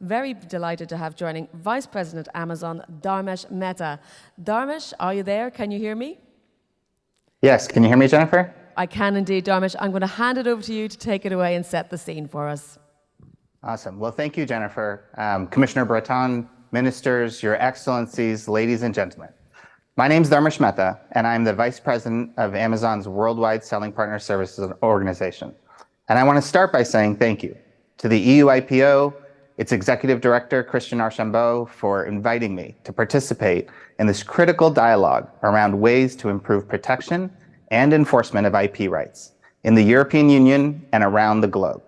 Very delighted to have joining Vice President Amazon, Dharmesh Mehta. Dharmesh, are you there? Can you hear me? Yes, can you hear me, Jennifer? I can indeed, Dharmesh. I'm going to hand it over to you to take it away and set the scene for us. Awesome. Well, thank you, Jennifer. Commissioner Breton, ministers, your excellencies, ladies and gentlemen. My name is Dharmesh Mehta, and I'm the Vice President of Amazon's Worldwide Selling Partner Services Organization. And I want to start by saying thank you to the EUIPO, its Executive Director, Christian Archambault, for inviting me to participate in this critical dialogue around ways to improve protection and enforcement of IP rights in the European Union and around the globe,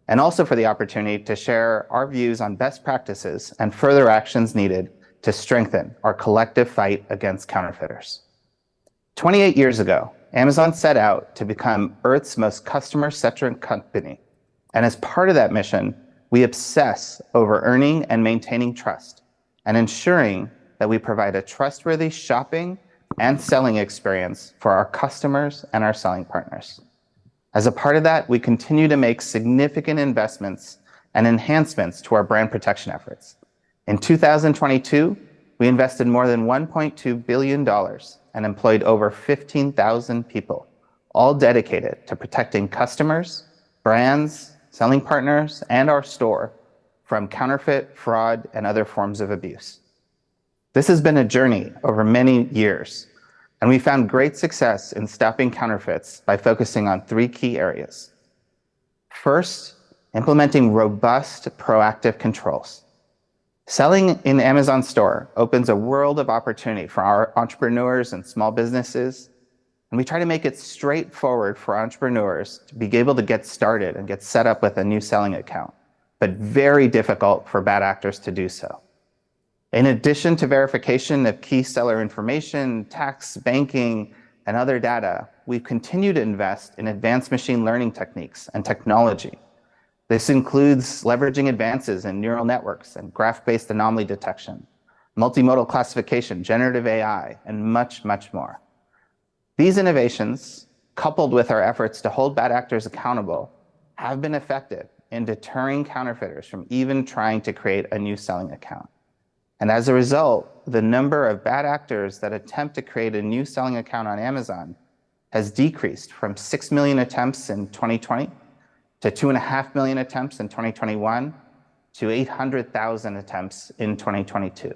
and also for the opportunity to share our views on best practices and further actions needed to strengthen our collective fight against counterfeiters. 28 years ago, Amazon set out to become Earth's most customer-centric company. And as part of that mission, we obsess over earning and maintaining trust and ensuring that we provide a trustworthy shopping and selling experience for our customers and our selling partners. As a part of that, we continue to make significant investments and enhancements to our brand protection efforts. In 2022, we invested more than $1.2 billion and employed over 15,000 people, all dedicated to protecting customers, brands, selling partners, and our store from counterfeit, fraud, and other forms of abuse. This has been a journey over many years, and we found great success in stopping counterfeits by focusing on three key areas. First, implementing robust, proactive controls. Selling in Amazon store opens a world of opportunity for our entrepreneurs and small businesses, and we try to make it straightforward for entrepreneurs to be able to get started and get set up with a new selling account, but very difficult for bad actors to do so. In addition to verification of key seller information, tax, banking, and other data, we've continued to invest in advanced machine learning techniques and technology. This includes leveraging advances in neural networks and graph-based anomaly detection, multimodal classification, generative AI, and much, much more. These innovations, coupled with our efforts to hold bad actors accountable, have been effective in deterring counterfeiters from even trying to create a new selling account. And as a result, the number of bad actors that attempt to create a new selling account on Amazon has decreased from 6 million attempts in 2020 to 2.5 million attempts in 2021 to 800,000 attempts in 2022.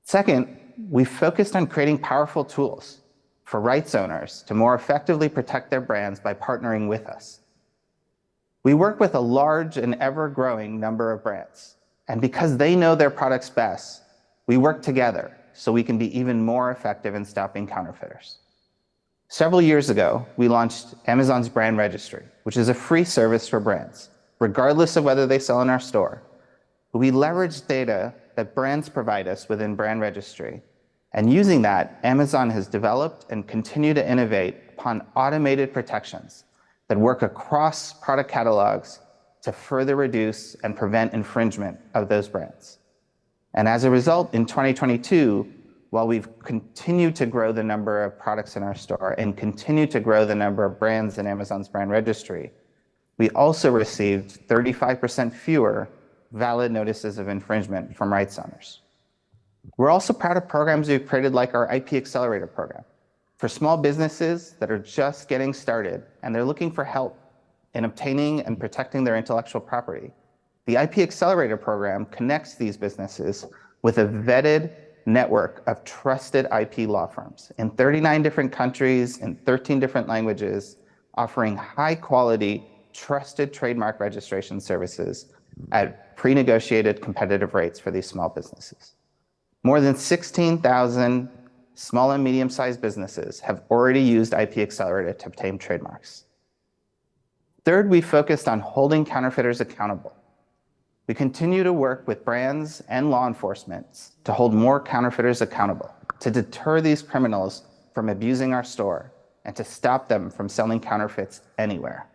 Second, we focused on creating powerful tools for rights owners to more effectively protect their brands by partnering with us. We work with a large and ever-growing number of brands, and because they know their products best, we work together so we can be even more effective in stopping counterfeiters. Several years ago, we launched Amazon's Brand Registry, which is a free service for brands, regardless of whether they sell in our store. We leverage data that brands provide us within Brand Registry. And using that, Amazon has developed and continue to innovate upon automated protections that work across product catalogs to further reduce and prevent infringement of those brands. And as a result, in 2022, while we've continued to grow the number of products in our store and continue to grow the number of brands in Amazon's Brand Registry, we also received 35% fewer valid notices of infringement from rights owners. We're also proud of programs we've created like our IP Accelerator program for small businesses that are just getting started and they're looking for help in obtaining and protecting their intellectual property. The IP Accelerator program connects these businesses with a vetted network of trusted IP law firms in 39 different countries, in 13 different languages, offering high quality, trusted trademark registration services at pre-negotiated competitive rates for these small businesses. More than 16,000 small and medium-sized businesses have already used IP Accelerator to obtain trademarks. Third, we focused on holding counterfeiters accountable. We continue to work with brands and law enforcement to hold more counterfeiters accountable, to deter these criminals from abusing our store, and to stop them from selling counterfeits anywhere.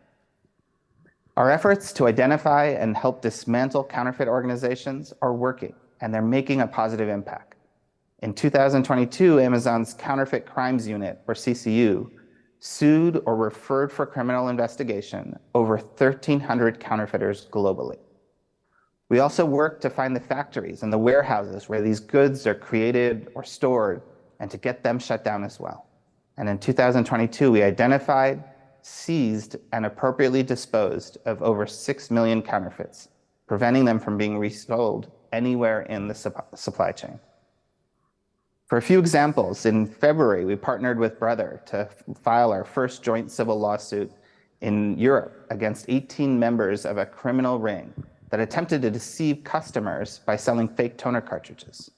Our efforts to identify and help dismantle counterfeit organizations are working, and they're making a positive impact. In 2022, Amazon's Counterfeit Crimes Unit, or CCU, sued or referred for criminal investigation over 1,300 counterfeiters globally. We also work to find the factories and the warehouses where these goods are created or stored and to get them shut down as well. And in 2022, we identified, seized, and appropriately disposed of over 6 million counterfeits, preventing them from being resold anywhere in the supply chain. For a few examples, in February, we partnered with Brother to file our first joint civil lawsuit in Europe against 18 members of a criminal ring that attempted to deceive customers by selling fake toner cartridges.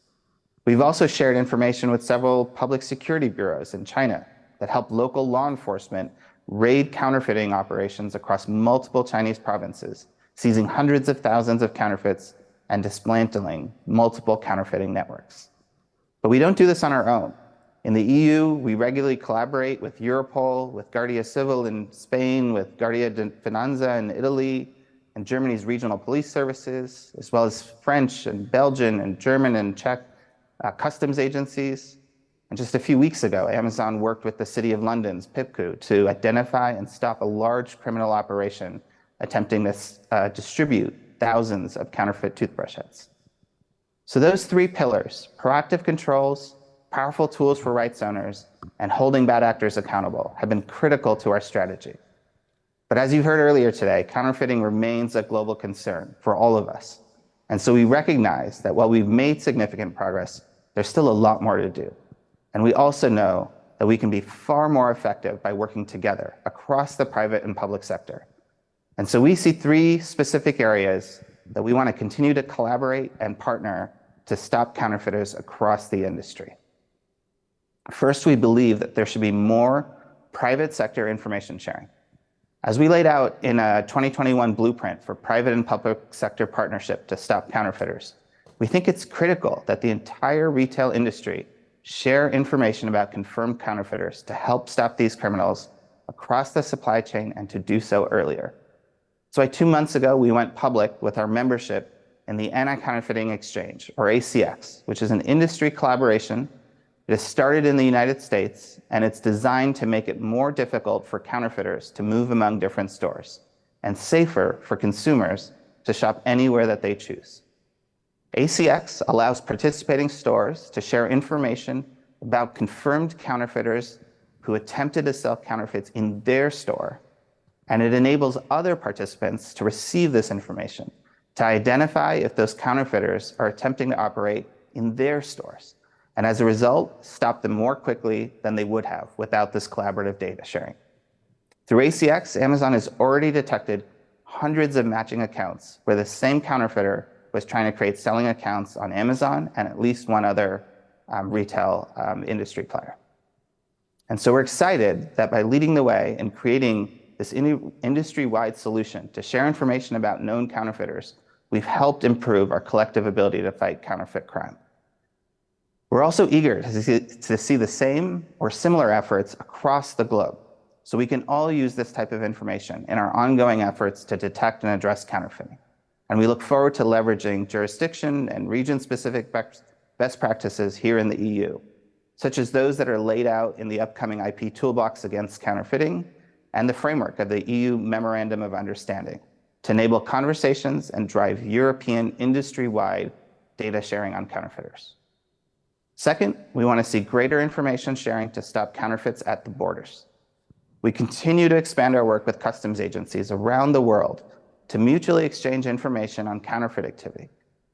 We've also shared information with several public security bureaus in China that help local law enforcement raid counterfeiting operations across multiple Chinese provinces, seizing hundreds of thousands of counterfeits and dismantling multiple counterfeiting networks. But we don't do this on our own. In the EU, we regularly collaborate with Europol, with Guardia Civil in Spain, with Guardia di Finanza in Italy, and Germany's regional police services, as well as French and Belgian and German and Czech customs agencies. And just a few weeks ago, Amazon worked with the City of London's PIPCU to identify and stop a large criminal operation attempting to distribute thousands of counterfeit toothbrush heads. So those three pillars, proactive controls, powerful tools for rights owners, and holding bad actors accountable, have been critical to our strategy. But as you heard earlier today, counterfeiting remains a global concern for all of us. And so we recognize that while we've made significant progress, there's still a lot more to do. And we also know that we can be far more effective by working together across the private and public sector. And so we see three specific areas that we want to continue to collaborate and partner to stop counterfeiters across the industry. First, we believe that there should be more private sector information sharing. As we laid out in a 2021 blueprint for private and public sector partnership to stop counterfeiters, we think it's critical that the entire retail industry share information about confirmed counterfeiters to help stop these criminals across the supply chain and to do so earlier. So 2 months ago, we went public with our membership in the Anti-Counterfeiting Exchange, or ACX, which is an industry collaboration. It has started in the United States, and it's designed to make it more difficult for counterfeiters to move among different stores and safer for consumers to shop anywhere that they choose. ACX allows participating stores to share information about confirmed counterfeiters who attempted to sell counterfeits in their store, and it enables other participants to receive this information to identify if those counterfeiters are attempting to operate in their stores, and as a result, stop them more quickly than they would have without this collaborative data sharing. Through ACX, Amazon has already detected hundreds of matching accounts where the same counterfeiter was trying to create selling accounts on Amazon and at least one other retail industry player. And so we're excited that by leading the way and creating this industry-wide solution to share information about known counterfeiters, we've helped improve our collective ability to fight counterfeit crime. We're also eager to see the same or similar efforts across the globe, so we can all use this type of information in our ongoing efforts to detect and address counterfeiting. And we look forward to leveraging jurisdiction and region-specific best practices here in the EU, such as those that are laid out in the upcoming IP Toolbox against counterfeiting and the framework of the EU Memorandum of Understanding to enable conversations and drive European industry-wide data sharing on counterfeiters. Second, we want to see greater information sharing to stop counterfeits at the borders. We continue to expand our work with customs agencies around the world to mutually exchange information on counterfeit activity,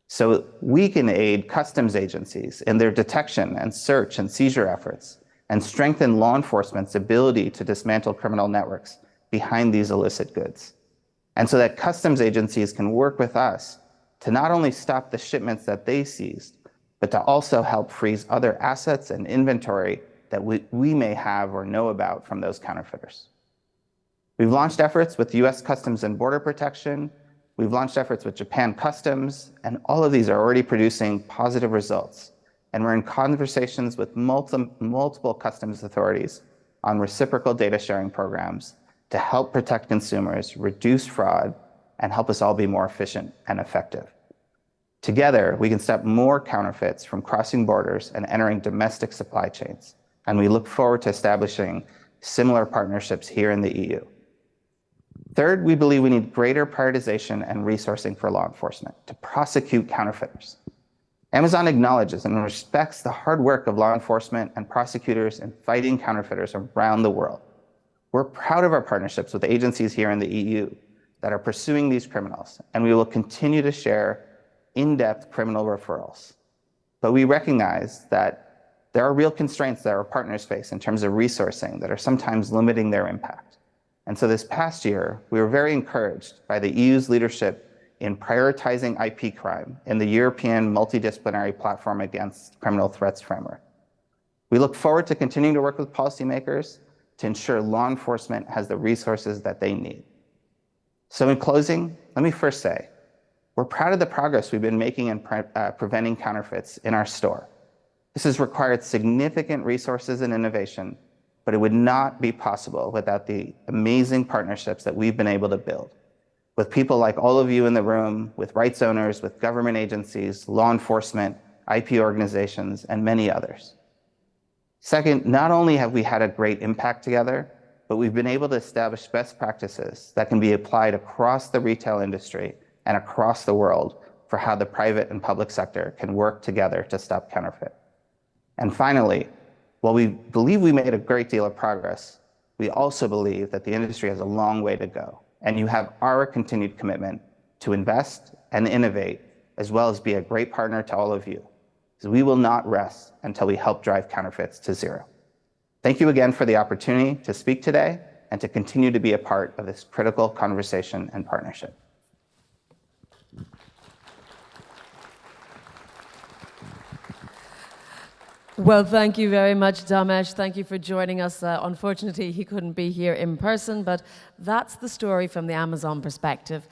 so we can aid customs agencies in their detection and search and seizure efforts and strengthen law enforcement's ability to dismantle criminal networks behind these illicit goods. And so that customs agencies can work with us to not only stop the shipments that they seized, but to also help freeze other assets and inventory that we may have or know about from those counterfeiters. We've launched efforts with US Customs and Border Protection. We've launched efforts with Japan Customs, and all of these are already producing positive results. And we're in conversations with multiple customs authorities on reciprocal data sharing programs to help protect consumers, reduce fraud, and help us all be more efficient and effective. Together, we can stop more counterfeits from crossing borders and entering domestic supply chains. And we look forward to establishing similar partnerships here in the EU. Third, we believe we need greater prioritization and resourcing for law enforcement to prosecute counterfeiters. Amazon acknowledges and respects the hard work of law enforcement and prosecutors in fighting counterfeiters around the world. We're proud of our partnerships with agencies here in the EU that are pursuing these criminals, and we will continue to share in-depth criminal referrals. But we recognize that there are real constraints that our partners face in terms of resourcing that are sometimes limiting their impact. And so this past year, we were very encouraged by the EU's leadership in prioritizing IP crime in the European Multidisciplinary Platform Against Criminal Threats framework. We look forward to continuing to work with policymakers to ensure law enforcement has the resources that they need. So in closing, let me first say, we're proud of the progress we've been making in preventing counterfeits in our store. This has required significant resources and innovation, but it would not be possible without the amazing partnerships that we've been able to build with people like all of you in the room, with rights owners, with government agencies, law enforcement, IP organizations, and many others. Second, not only have we had a great impact together, but we've been able to establish best practices that can be applied across the retail industry and across the world for how the private and public sector can work together to stop counterfeit. And finally, while we believe we made a great deal of progress, we also believe that the industry has a long way to go, and you have our continued commitment to invest and innovate, as well as be a great partner to all of you. So we will not rest until we help drive counterfeits to zero. Thank you again for the opportunity to speak today and to continue to be a part of this critical conversation and partnership. Well, thank you very much, Dharmesh. Thank you for joining us. Unfortunately, he couldn't be here in person, but that's the story from the Amazon perspective.